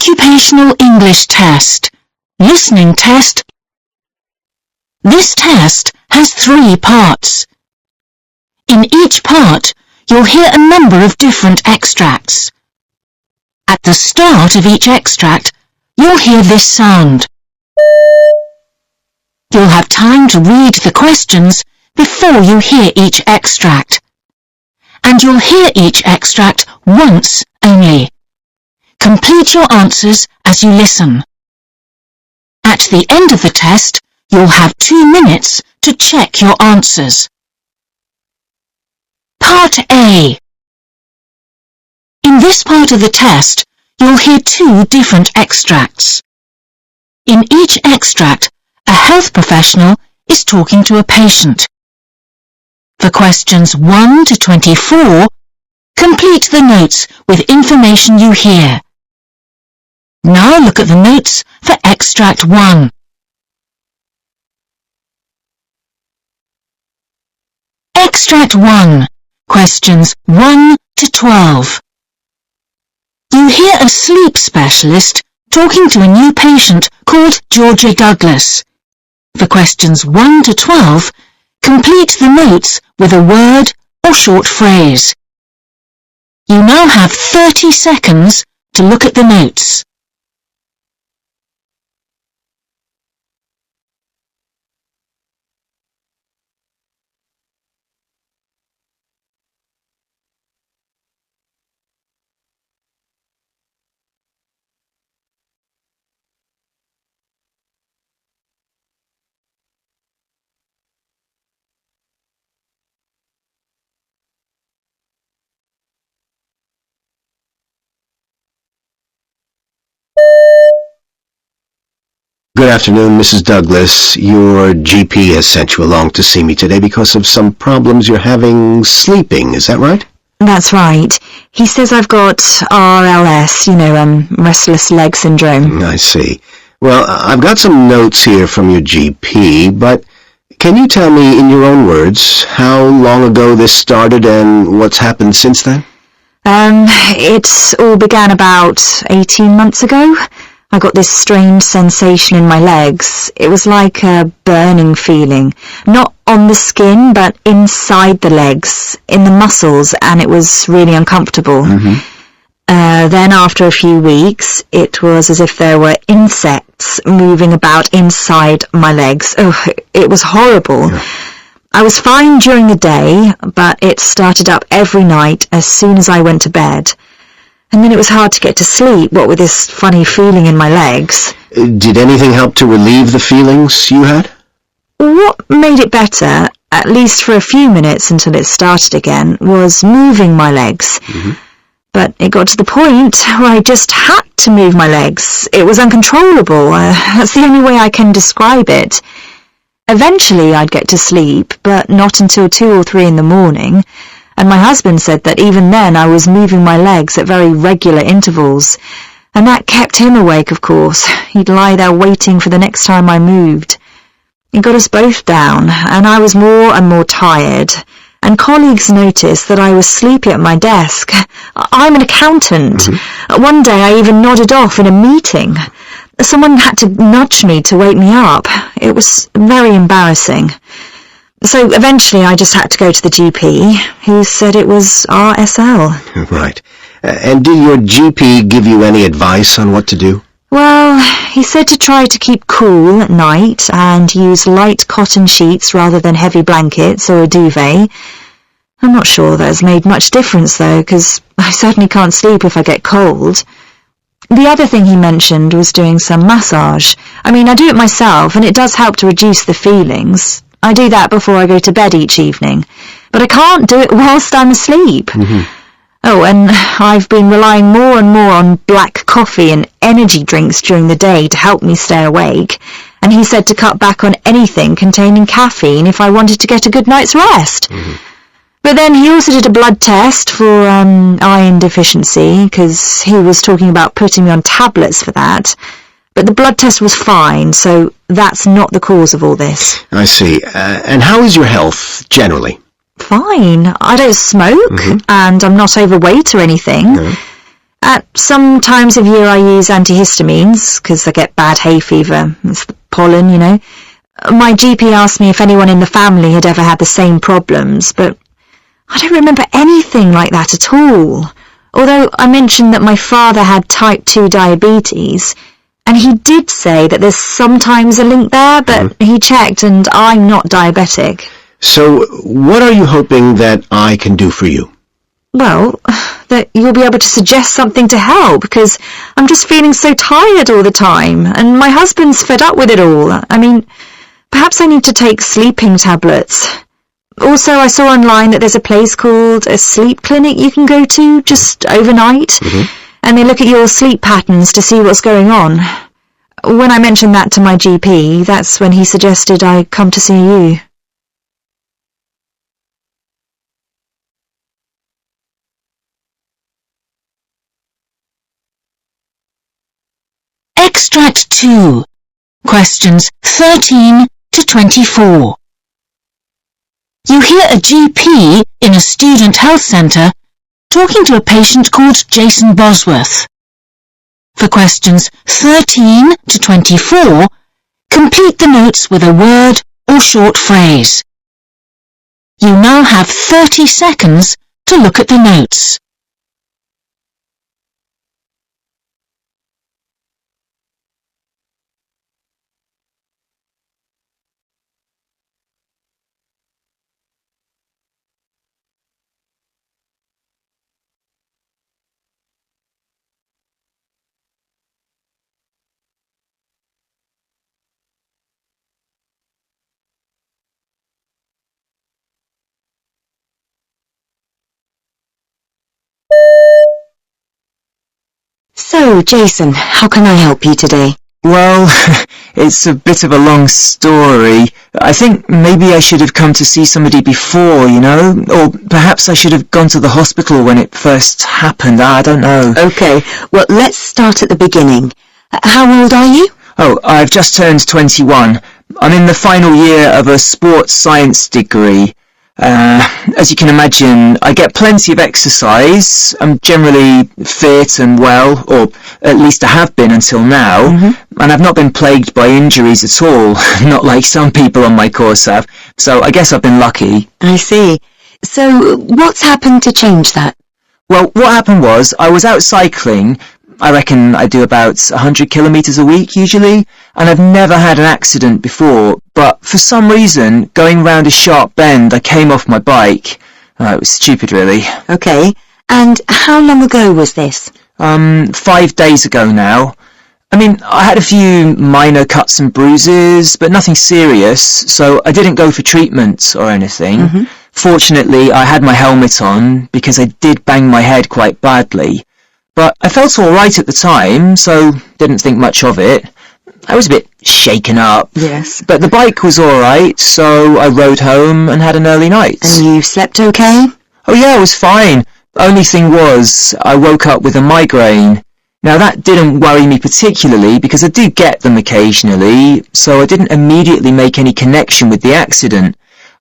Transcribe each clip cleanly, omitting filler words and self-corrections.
Occupational English Test. Listening test. This test has 3 parts. In each part, you'll hear a number of different extracts. At the start of each extract, you'll hear this sound. You'll have time to read the questions before you hear each extract. And you'll hear each extract once only. Complete your answers as you listen. At the end of the test, you'll have 2 minutes to check your answers. Part A. In this part of the test, you'll hear 2 different extracts. In each extract, a health professional is talking to a patient. For questions 1 to 24, complete the notes with information you hear. Now look at the notes for Extract 1. Extract 1, questions 1 to 12. You hear a sleep specialist talking to a new patient called Georgia Douglas. For questions 1 to 12, complete the notes with a word or short phrase. You now have 30 seconds to look at the notes. Good afternoon, Mrs. Douglas. Your GP has sent you along to see me today because of some problems you're having sleeping. Is that right? That's right. He says I've got RLS, restless leg syndrome. I see. Well, I've got some notes here from your GP, but can you tell me in your own words how long ago this started and what's happened since then? It all began about 18 months ago. I got this strange sensation in my legs. It was like a burning feeling, not on the skin, but inside the legs, in the muscles, and it was really uncomfortable. Then after a few weeks, it was as if there were insects moving about inside my legs. Oh, it was horrible. Yeah. I was fine during the day, but it started up every night as soon as I went to bed. And then it was hard to get to sleep, what with this funny feeling in my legs. Did anything help to relieve the feelings you had? What made it better, at least for a few minutes until it started again, was moving my legs. But it got to the point where I just had to move my legs. It was uncontrollable. That's the only way I can describe it. Eventually I'd get to sleep, but not until 2 or 3 in the morning. And my husband said that even then I was moving my legs at very regular intervals. And that kept him awake, of course. He'd lie there waiting for the next time I moved. It got us both down, and I was more and more tired. And colleagues noticed that I was sleepy at my desk. I'm an accountant. One day I even nodded off in a meeting. Someone had to nudge me to wake me up. It was very embarrassing. So eventually I just had to go to the GP, who said it was RSL. Right. And did your GP give you any advice on what to do? Well, he said to try to keep cool at night and use light cotton sheets rather than heavy blankets or a duvet. I'm not sure that has made much difference though, because I certainly can't sleep if I get cold. The other thing he mentioned was doing some massage. I do it myself, and it does help to reduce the feelings. I do that before I go to bed each evening, but I can't do it whilst I'm asleep. Oh, and I've been relying more and more on black coffee and energy drinks during the day to help me stay awake, and he said to cut back on anything containing caffeine if I wanted to get a good night's rest. But then he also did a blood test for iron deficiency, because he was talking about putting me on tablets for that. But the blood test was fine, so that's not the cause of all this. I see. And how is your health, generally? Fine. I don't smoke, and I'm not overweight or anything. At some times of year I use antihistamines, because I get bad hay fever. It's the pollen, you know. My GP asked me if anyone in the family had ever had the same problems, but I don't remember anything like that at all. Although I mentioned that my father had type 2 diabetes, and he did say that there's sometimes a link there, but he checked and I'm not diabetic. So, what are you hoping that I can do for you? Well, that you'll be able to suggest something to help, because I'm just feeling so tired all the time, and my husband's fed up with it all. I mean, perhaps I need to take sleeping tablets. Also, I saw online that there's a place called a sleep clinic you can go to just overnight, and they look at your sleep patterns to see what's going on. When I mentioned that to my GP, that's when he suggested I come to see you. Extract 2. Questions 13 to 24. You hear a GP in a student health centre talking to a patient called Jason Bosworth. For questions 13 to 24, complete the notes with a word or short phrase. You now have 30 seconds to look at the notes. So, Jason, how can I help you today? Well, it's a bit of a long story. I think maybe I should have come to see somebody before, you know? Or perhaps I should have gone to the hospital when it first happened. I don't know. Okay, well, let's start at the beginning. How old are you? Oh, I've just turned 21. I'm in the final year of a sports science degree. As you can imagine, I get plenty of exercise. I'm generally fit and well, or at least I have been until now, and I've not been plagued by injuries at all, not like some people on my course have, so I guess I've been lucky. I see. So, what's happened to change that? Well, what happened was, I was out cycling. I reckon I do about 100 kilometres a week usually, and I've never had an accident before, but for some reason, going round a sharp bend, I came off my bike. It was stupid, really. Okay, and how long ago was this? 5 days ago now. I mean, I had a few minor cuts and bruises, but nothing serious, so I didn't go for treatment or anything. Fortunately, I had my helmet on, because I did bang my head quite badly. But I felt alright at the time, so didn't think much of it. I was a bit shaken up. Yes. But the bike was alright, so I rode home and had an early night. And you slept okay? Oh yeah, I was fine. Only thing was, I woke up with a migraine. Now that didn't worry me particularly, because I do get them occasionally, so I didn't immediately make any connection with the accident.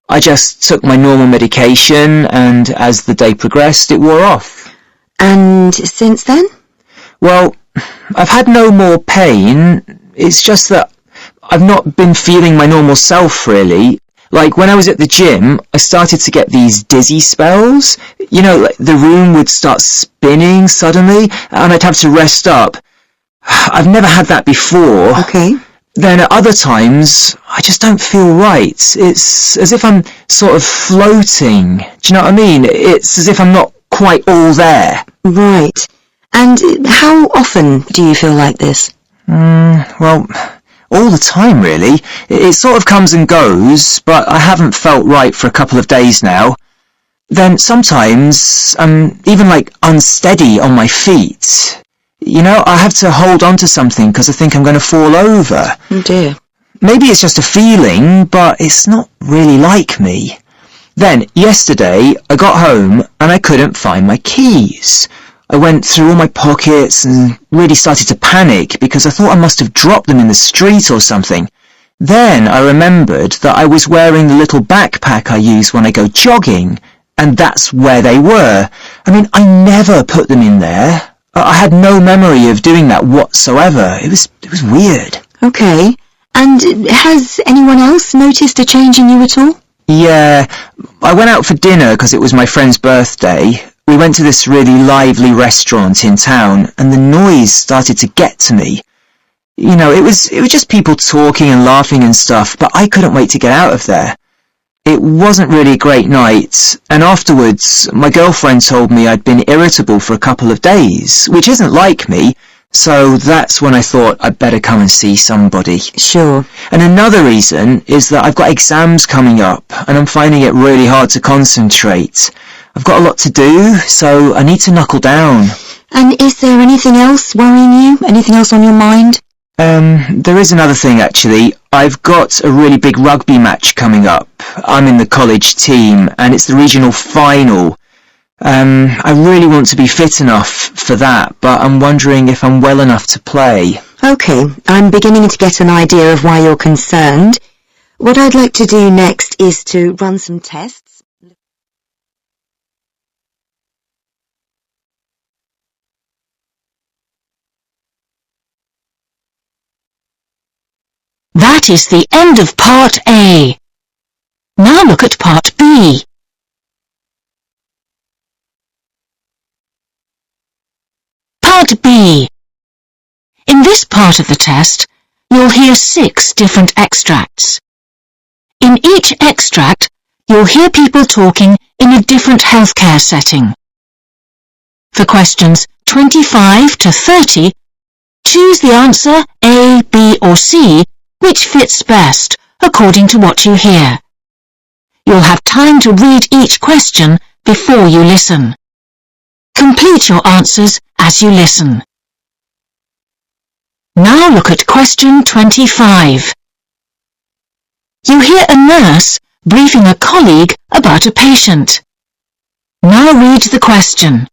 I just took my normal medication, and as the day progressed, it wore off. And since then? Well, I've had no more pain. It's just that I've not been feeling my normal self, really. Like, when I was at the gym, I started to get these dizzy spells. You know, like the room would start spinning suddenly, and I'd have to rest up. I've never had that before. Okay. Then at other times, I just don't feel right. It's as if I'm sort of floating. Do you know what I mean? It's as if I'm not quite all there. Right. And how often do you feel like this? Well, all the time, really. It sort of comes and goes, but I haven't felt right for a couple of days now. Then sometimes I'm even like unsteady on my feet. You know, I have to hold on to something because I think I'm going to fall over. Oh dear. Maybe it's just a feeling, but it's not really like me. Then, yesterday, I got home and I couldn't find my keys. I went through all my pockets and really started to panic because I thought I must have dropped them in the street or something. Then I remembered that I was wearing the little backpack I use when I go jogging, and that's where they were. I mean, I never put them in there. I had no memory of doing that whatsoever. It was weird. Okay. And has anyone else noticed a change in you at all? Yeah, I went out for dinner because it was my friend's birthday. We went to this really lively restaurant in town, and the noise started to get to me. You know, it was just people talking and laughing and stuff, but I couldn't wait to get out of there. It wasn't really a great night, and afterwards, my girlfriend told me I'd been irritable for a couple of days, which isn't like me, so that's when I thought I'd better come and see somebody. Sure. And another reason is that I've got exams coming up, and I'm finding it really hard to concentrate. I've got a lot to do, so I need to knuckle down. And is there anything else worrying you? Anything else on your mind? There is another thing, actually. I've got a really big rugby match coming up. I'm in the college team, and it's the regional final. I really want to be fit enough for that, but I'm wondering if I'm well enough to play. Okay, I'm beginning to get an idea of why you're concerned. What I'd like to do next is to run some tests. That is the end of Part A. Now look at Part B. Part B. In this part of the test, you'll hear 6 different extracts. In each extract, you'll hear people talking in a different healthcare setting. For questions 25 to 30, choose the answer A, B or C, which fits best according to what you hear. You'll have time to read each question before you listen. Complete your answers as you listen. Now look at question 25. You hear a nurse briefing a colleague about a patient. Now read the question.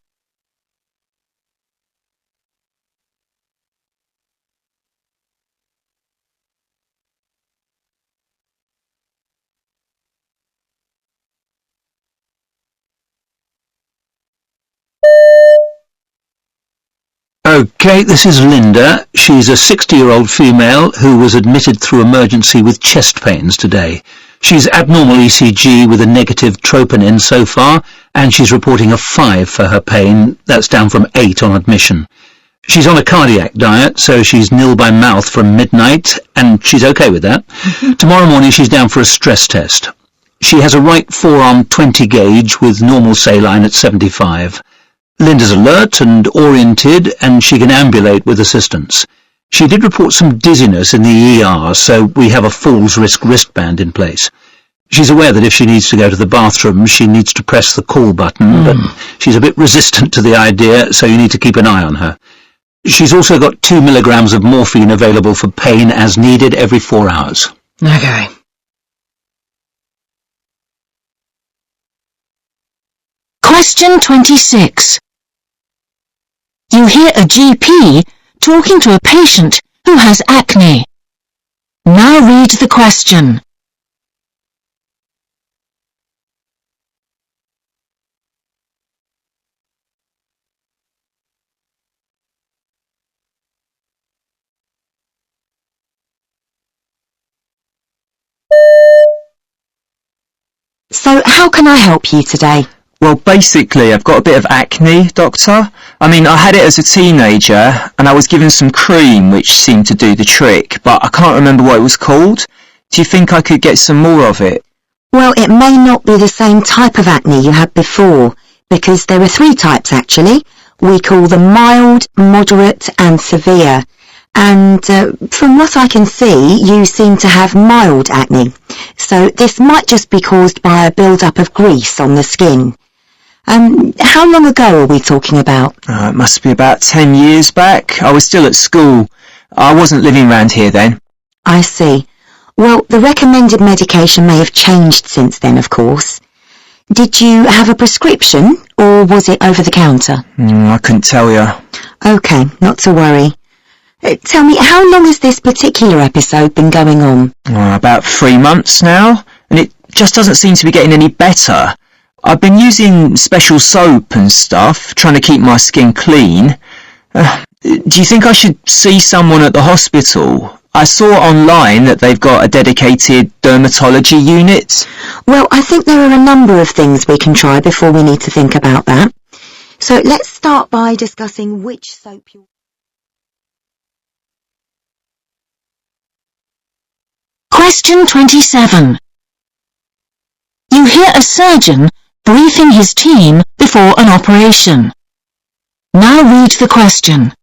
Okay, this is Linda. She's a 60-year-old female who was admitted through emergency with chest pains today. She's abnormal ECG with a negative troponin so far, and she's reporting a 5 for her pain. That's down from 8 on admission. She's on a cardiac diet, so she's nil by mouth from midnight, and she's okay with that. Tomorrow morning she's down for a stress test. She has a right forearm 20 gauge with normal saline at 75. Linda's alert and oriented, and she can ambulate with assistance. She did report some dizziness in the ER, so we have a falls risk wristband in place. She's aware that if she needs to go to the bathroom, she needs to press the call button, but she's a bit resistant to the idea, so you need to keep an eye on her. She's also got 2 milligrams of morphine available for pain as needed every 4 hours. Okay. Question 26. You hear a GP talking to a patient who has acne. Now read the question. So how can I help you today? Well, basically, I've got a bit of acne, Doctor. I mean, I had it as a teenager, and I was given some cream which seemed to do the trick, but I can't remember what it was called. Do you think I could get some more of it? Well, it may not be the same type of acne you had before, because there are 3 types actually. We call them mild, moderate and severe. And from what I can see, you seem to have mild acne. So this might just be caused by a build-up of grease on the skin. How long ago are we talking about? It must be about 10 years back. I was still at school. I wasn't living round here then. I see. Well, the recommended medication may have changed since then, of course. Did you have a prescription, or was it over the counter? I couldn't tell you. Okay, not to worry. Tell me, how long has this particular episode been going on? About 3 months now, and it just doesn't seem to be getting any better. I've been using special soap and stuff, trying to keep my skin clean, Do you think I should see someone at the hospital? I saw online that they've got a dedicated dermatology unit. Well, I think there are a number of things we can try before we need to think about that. So let's start by discussing which soap you'll... Question 27. You hear a surgeon briefing his team before an operation. Now read the question.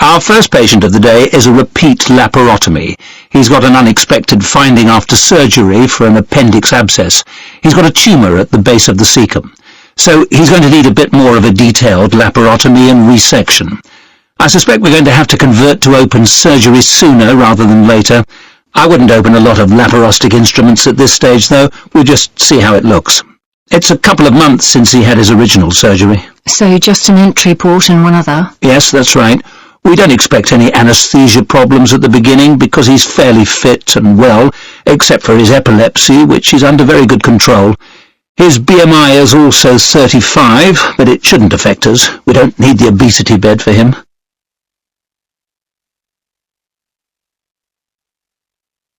Our first patient of the day is a repeat laparotomy. He's got an unexpected finding after surgery for an appendix abscess. He's got a tumour at the base of the cecum. So he's going to need a bit more of a detailed laparotomy and resection. I suspect we're going to have to convert to open surgery sooner rather than later. I wouldn't open a lot of laparostic instruments at this stage, though. We'll just see how it looks. It's a couple of months since he had his original surgery. So just an entry port and one other? Yes, that's right. We don't expect any anaesthesia problems at the beginning because he's fairly fit and well, except for his epilepsy, which is under very good control. His BMI is also 35, but it shouldn't affect us. We don't need the obesity bed for him.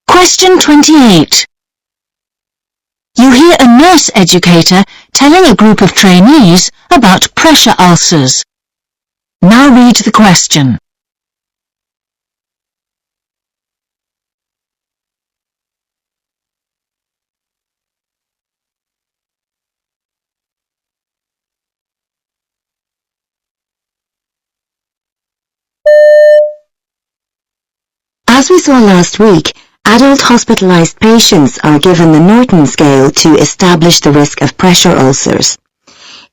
Question 28. You hear a nurse educator telling a group of trainees about pressure ulcers. Now read the question. As we saw last week, adult hospitalized patients are given the Norton scale to establish the risk of pressure ulcers.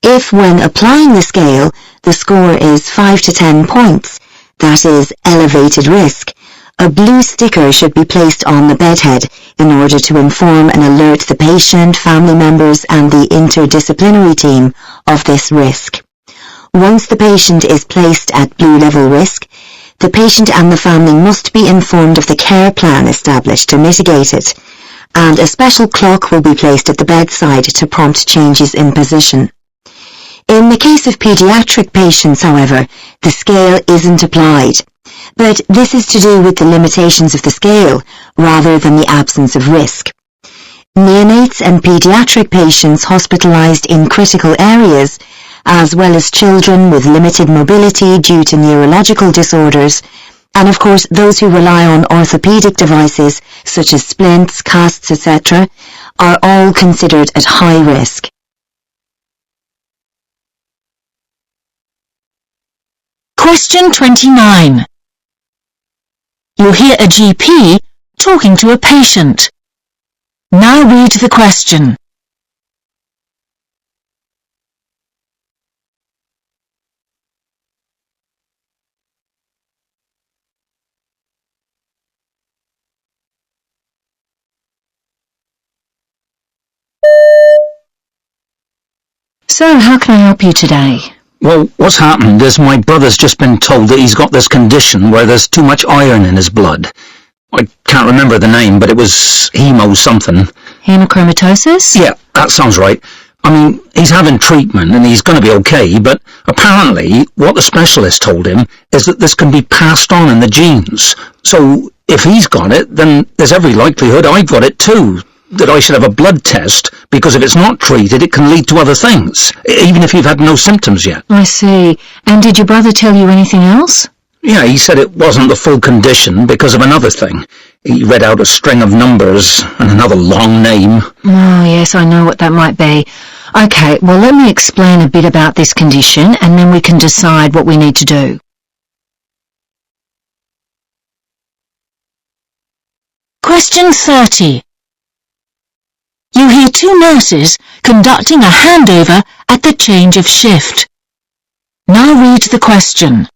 If, when applying the scale, the score is 5 to 10 points, that is elevated risk, a blue sticker should be placed on the bedhead in order to inform and alert the patient, family members and the interdisciplinary team of this risk. Once the patient is placed at blue level risk, the patient and the family must be informed of the care plan established to mitigate it, and a special clock will be placed at the bedside to prompt changes in position. In the case of pediatric patients, however, the scale isn't applied, but this is to do with the limitations of the scale rather than the absence of risk. Neonates and pediatric patients hospitalized in critical areas, as well as children with limited mobility due to neurological disorders, and of course those who rely on orthopedic devices such as splints, casts, etc., are all considered at high risk. Question 29. You hear a GP talking to a patient. Now read the question. So, how can I help you today? Well, what's happened is my brother's just been told that he's got this condition where there's too much iron in his blood. I can't remember the name, but it was hemo something. Hemochromatosis? Yeah, that sounds right. I mean, he's having treatment and he's going to be okay, but apparently what the specialist told him is that this can be passed on in the genes. So if he's got it, then there's every likelihood I've got it too, that I should have a blood test, because if it's not treated, it can lead to other things, even if you've had no symptoms yet. I see. And did your brother tell you anything else? Yeah, he said it wasn't the full condition because of another thing. He read out a string of numbers and another long name. Oh, yes, I know what that might be. Okay, well, let me explain a bit about this condition and then we can decide what we need to do. Question 30. You hear two nurses conducting a handover at the change of shift. Now read the question.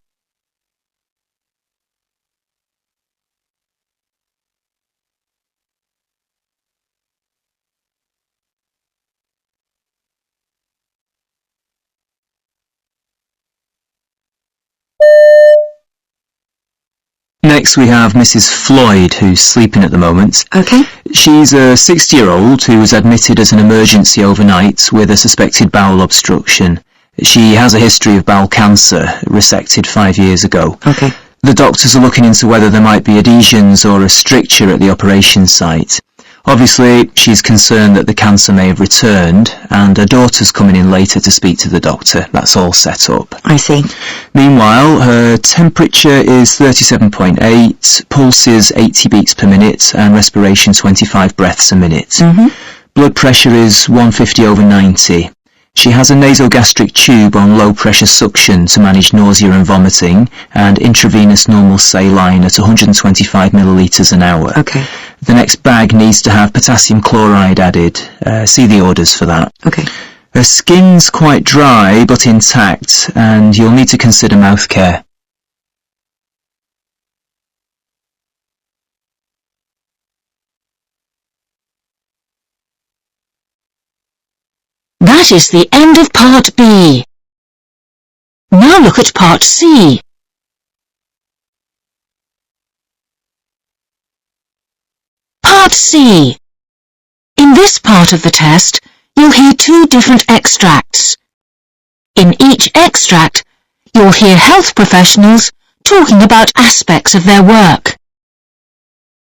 Next we have Mrs. Floyd, who's sleeping at the moment. Okay. She's a 60-year-old who was admitted as an emergency overnight with a suspected bowel obstruction. She has a history of bowel cancer, resected 5 years ago. Okay. The doctors are looking into whether there might be adhesions or a stricture at the operation site. Obviously, she's concerned that the cancer may have returned, and her daughter's coming in later to speak to the doctor. That's all set up. I see. Meanwhile, her temperature is 37.8, pulse is 80 beats per minute, and respiration 25 breaths a minute. Blood pressure is 150/90. She has a nasogastric tube on low-pressure suction to manage nausea and vomiting, and intravenous normal saline at 125 millilitres an hour. Okay. The next bag needs to have potassium chloride added. See the orders for that. Okay. Her skin's quite dry but intact, and you'll need to consider mouth care. That is the end of Part B. Now look at Part C. Part C. In this part of the test, you'll hear two different extracts. In each extract, you'll hear health professionals talking about aspects of their work.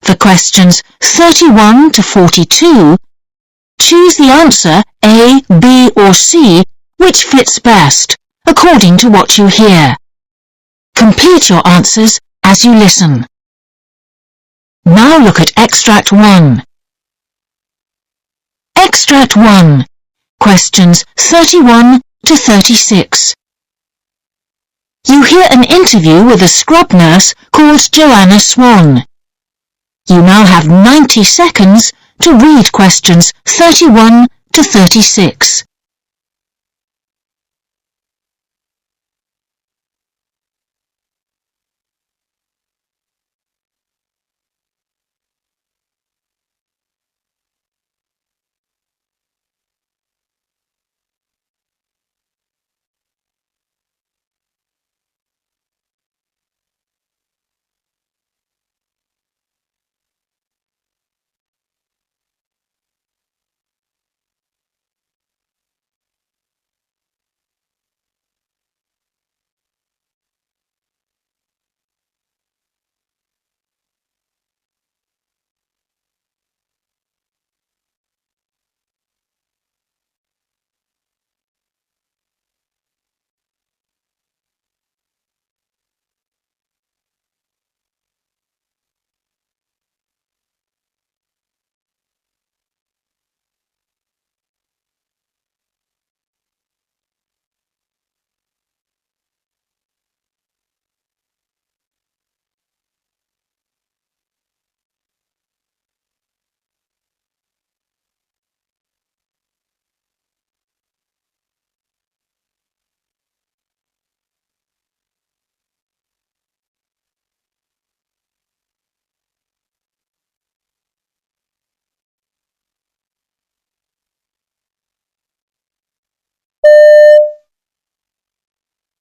For questions 31 to 42, choose the answer A, B or C which fits best, according to what you hear. Complete your answers as you listen. Now look at Extract 1. Extract 1. Questions 31 to 36. You hear an interview with a scrub nurse called Joanna Swan. You now have 90 seconds to read questions 31 to 36.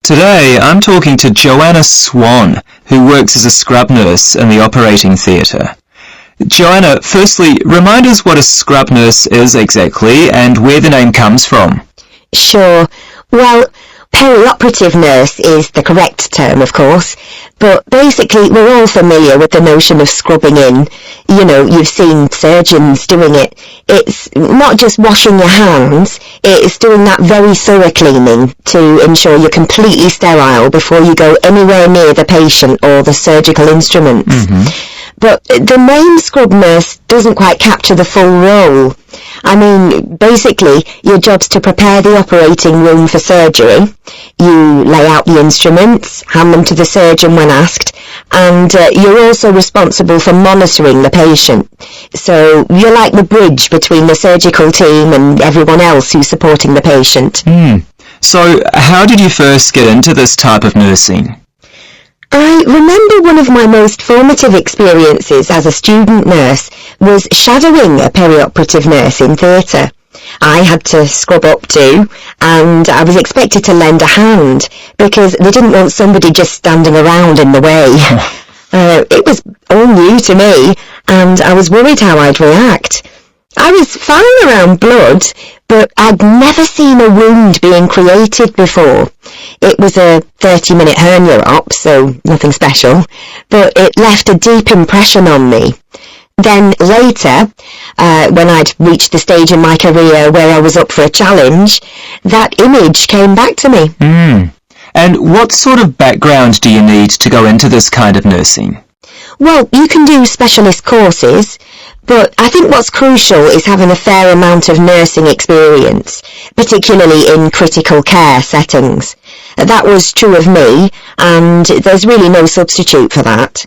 Today I'm talking to Joanna Swan, who works as a scrub nurse in the operating theatre. Joanna, firstly, remind us what a scrub nurse is exactly and where the name comes from. Sure. Well, perioperative nurse is the correct term, of course, but basically we're all familiar with the notion of scrubbing in. You know, you've seen surgeons doing it. It's not just washing your hands, it's doing that very thorough cleaning to ensure you're completely sterile before you go anywhere near the patient or the surgical instruments. But the name scrub nurse doesn't quite capture the full role. I mean, basically, your job's to prepare the operating room for surgery. You lay out the instruments, hand them to the surgeon when asked, and you're also responsible for monitoring the patient. So you're like the bridge between the surgical team and everyone else who's supporting the patient. So, how did you first get into this type of nursing? I remember one of my most formative experiences as a student nurse was shadowing a perioperative nurse in theatre. I had to scrub up too, and I was expected to lend a hand, because they didn't want somebody just standing around in the way. It was all new to me, and I was worried how I'd react. I was fine around blood, but I'd never seen a wound being created before. It was a 30-minute hernia op, so nothing special, but it left a deep impression on me. Then later, when I'd reached the stage in my career where I was up for a challenge, that image came back to me. And what sort of background do you need to go into this kind of nursing? Well, you can do specialist courses, but I think what's crucial is having a fair amount of nursing experience, particularly in critical care settings. That was true of me, and there's really no substitute for that.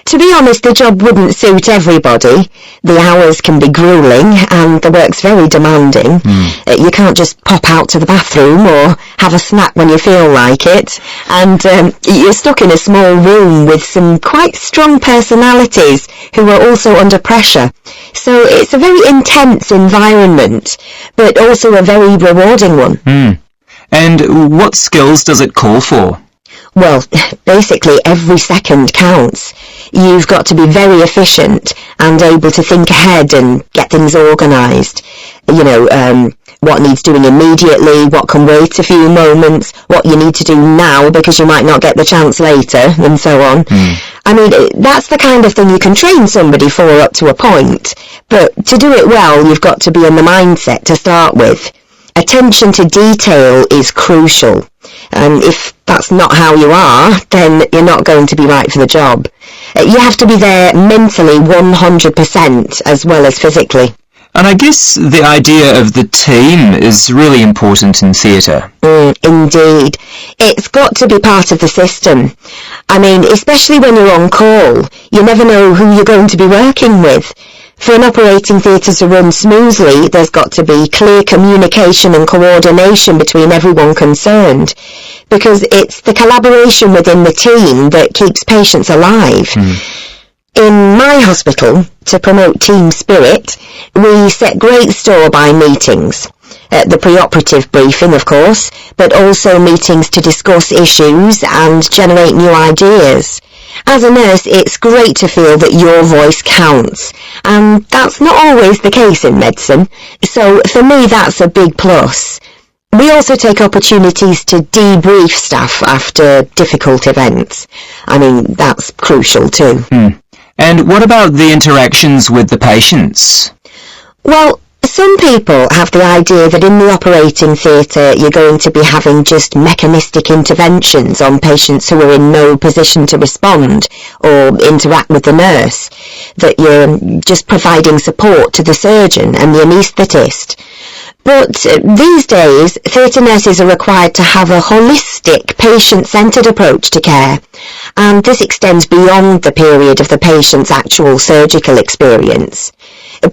To be honest, the job wouldn't suit everybody. The hours can be gruelling, and the work's very demanding. You can't just pop out to the bathroom or have a snack when you feel like it. And you're stuck in a small room with some quite strong personalities who are also under pressure. So it's a very intense environment, but also a very rewarding one. And what skills does it call for? Well, basically every second counts. You've got to be very efficient and able to think ahead and get things organised. You know, what needs doing immediately, what can wait a few moments, what you need to do now because you might not get the chance later, and so on. I mean, that's the kind of thing you can train somebody for up to a point, but to do it well, you've got to be in the mindset to start with. Attention to detail is crucial, and if that's not how you are, then you're not going to be right for the job. You have to be there mentally 100% as well as physically. And I guess the idea of the team is really important in theatre. Indeed. It's got to be part of the system. I mean, especially when you're on call, you never know who you're going to be working with. For an operating theatre to run smoothly, there's got to be clear communication and coordination between everyone concerned, because it's the collaboration within the team that keeps patients alive. In my hospital, to promote team spirit, we set great store by meetings. The pre-operative briefing, of course, but also meetings to discuss issues and generate new ideas. As a nurse, it's great to feel that your voice counts, and that's not always the case in medicine, so for me that's a big plus. We also take opportunities to debrief staff after difficult events. I mean, that's crucial too. And what about the interactions with the patients? Well, some people have the idea that in the operating theatre you're going to be having just mechanistic interventions on patients who are in no position to respond or interact with the nurse, that you're just providing support to the surgeon and the anaesthetist. But these days, theatre nurses are required to have a holistic, patient-centred approach to care, and this extends beyond the period of the patient's actual surgical experience.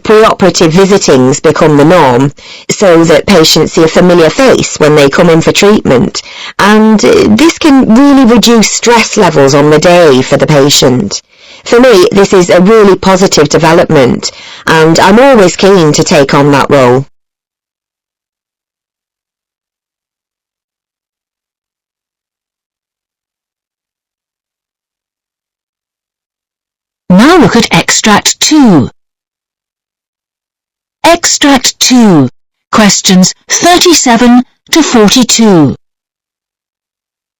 Pre-operative visitings become the norm, so that patients see a familiar face when they come in for treatment, and this can really reduce stress levels on the day for the patient. For me, this is a really positive development, and I'm always keen to take on that role. Now look at Extract 2. Extract 2, questions 37 to 42.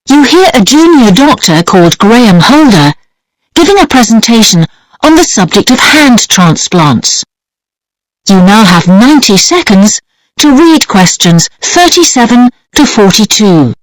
You hear a junior doctor called Graham Holder giving a presentation on the subject of hand transplants. You now have 90 seconds to read questions 37 to 42.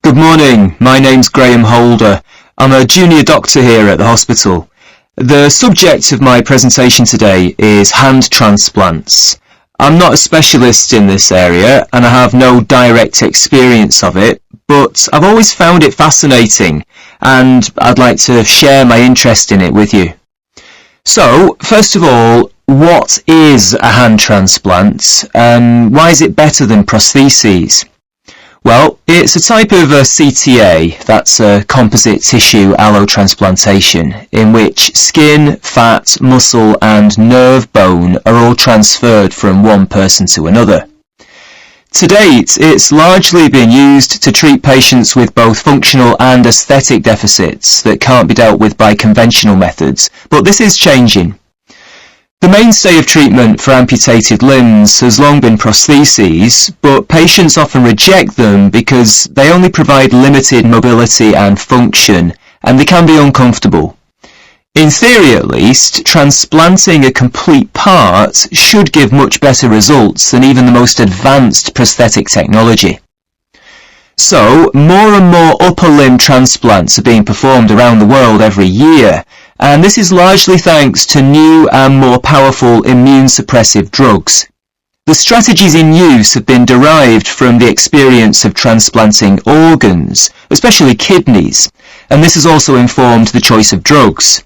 Good morning, my name's Graham Holder. I'm a junior doctor here at the hospital. The subject of my presentation today is hand transplants. I'm not a specialist in this area and I have no direct experience of it, but I've always found it fascinating and I'd like to share my interest in it with you. So, first of all, what is a hand transplant? Why is it better than prostheses? Well, it's a type of a CTA, that's a composite tissue allotransplantation, in which skin, fat, muscle and nerve bone are all transferred from one person to another. To date, it's largely been used to treat patients with both functional and aesthetic deficits that can't be dealt with by conventional methods, but this is changing. The mainstay of treatment for amputated limbs has long been prostheses, but patients often reject them because they only provide limited mobility and function, and they can be uncomfortable. In theory at least, transplanting a complete part should give much better results than even the most advanced prosthetic technology. So, more and more upper limb transplants are being performed around the world every year, and this is largely thanks to new and more powerful immune suppressive drugs. The strategies in use have been derived from the experience of transplanting organs, especially kidneys, and this has also informed the choice of drugs.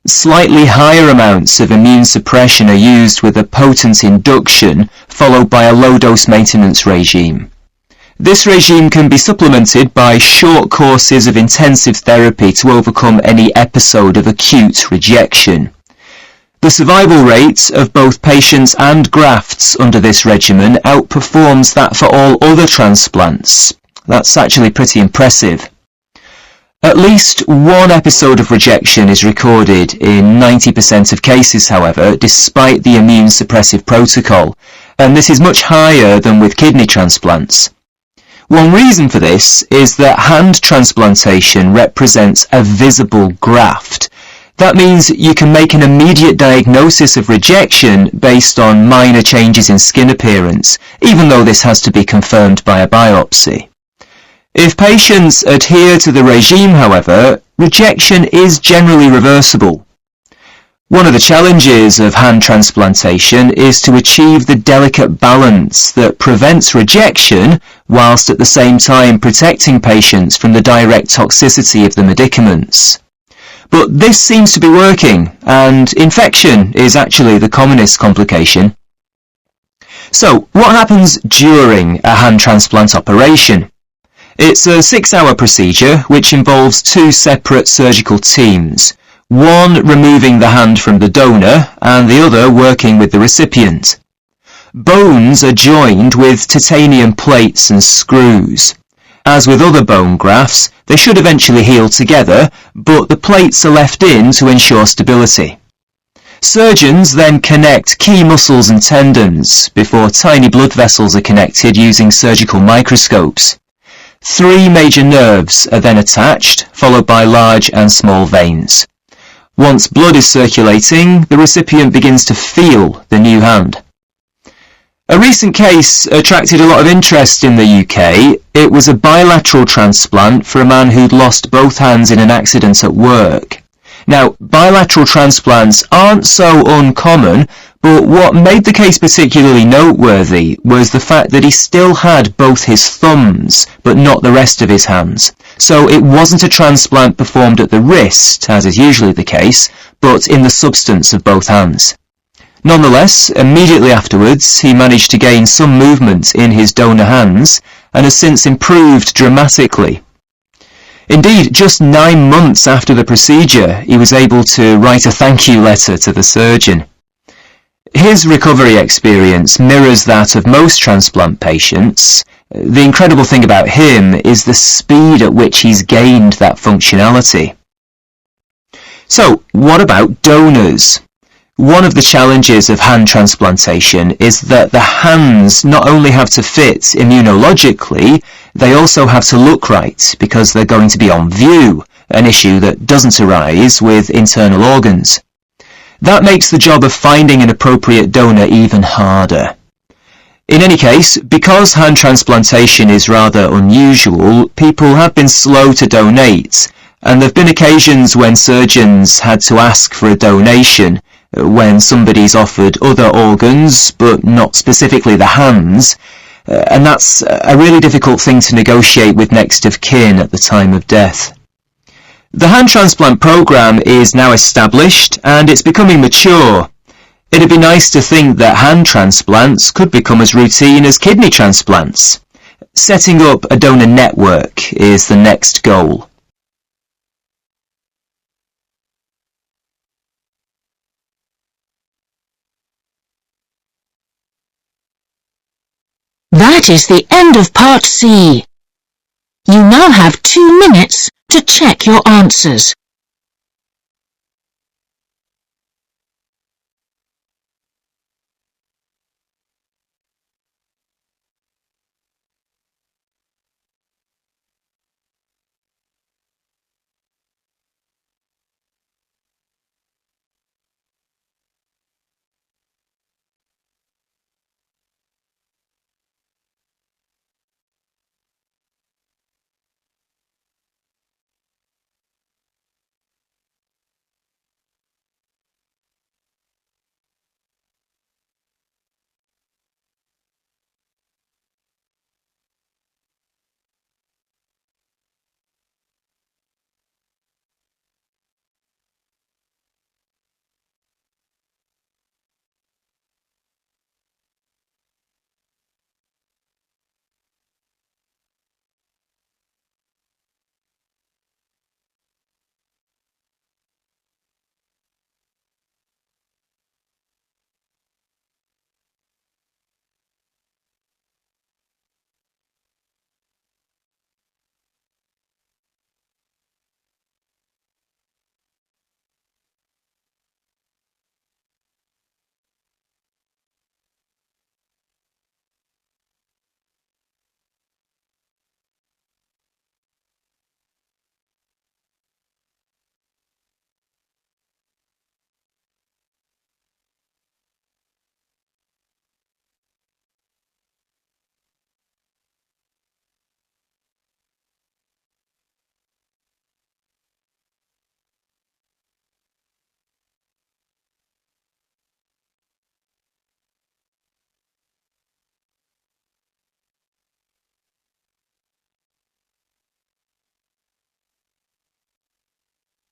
Slightly higher amounts of immune suppression are used with a potent induction, followed by a low-dose maintenance regime. This regime can be supplemented by short courses of intensive therapy to overcome any episode of acute rejection. The survival rate of both patients and grafts under this regimen outperforms that for all other transplants. That's actually pretty impressive. At least one episode of rejection is recorded in 90% of cases, however, despite the immune suppressive protocol, and this is much higher than with kidney transplants. One reason for this is that hand transplantation represents a visible graft. That means you can make an immediate diagnosis of rejection based on minor changes in skin appearance, even though this has to be confirmed by a biopsy. If patients adhere to the regime, however, rejection is generally reversible. One of the challenges of hand transplantation is to achieve the delicate balance that prevents rejection whilst at the same time protecting patients from the direct toxicity of the medicaments. But this seems to be working, and infection is actually the commonest complication. So, what happens during a hand transplant operation? It's a 6-hour procedure which involves 2 separate surgical teams. One removing the hand from the donor and the other working with the recipient. Bones are joined with titanium plates and screws. As with other bone grafts, they should eventually heal together, but the plates are left in to ensure stability. Surgeons then connect key muscles and tendons before tiny blood vessels are connected using surgical microscopes. 3 major nerves are then attached, followed by large and small veins. Once blood is circulating, the recipient begins to feel the new hand. A recent case attracted a lot of interest in the UK. It was a bilateral transplant for a man who'd lost both hands in an accident at work. Now, bilateral transplants aren't so uncommon, but what made the case particularly noteworthy was the fact that he still had both his thumbs, but not the rest of his hands. So it wasn't a transplant performed at the wrist, as is usually the case, but in the substance of both hands. Nonetheless, immediately afterwards, he managed to gain some movement in his donor hands, and has since improved dramatically. Indeed, just 9 months after the procedure, he was able to write a thank you letter to the surgeon. His recovery experience mirrors that of most transplant patients. The incredible thing about him is the speed at which he's gained that functionality. So, what about donors? One of the challenges of hand transplantation is that the hands not only have to fit immunologically, they also have to look right because they're going to be on view, an issue that doesn't arise with internal organs. That makes the job of finding an appropriate donor even harder. In any case, because hand transplantation is rather unusual, people have been slow to donate, and there have been occasions when surgeons had to ask for a donation when somebody's offered other organs, but not specifically the hands, and that's a really difficult thing to negotiate with next of kin at the time of death. The hand transplant program is now established and it's becoming mature. It'd be nice to think that hand transplants could become as routine as kidney transplants. Setting up a donor network is the next goal. That is the end of Part C. You now have 2 minutes to check your answers.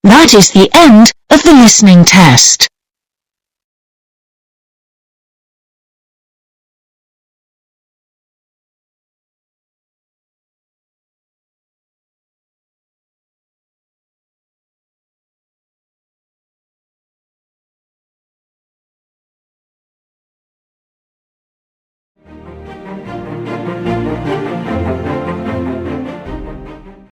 That is the end of the listening test.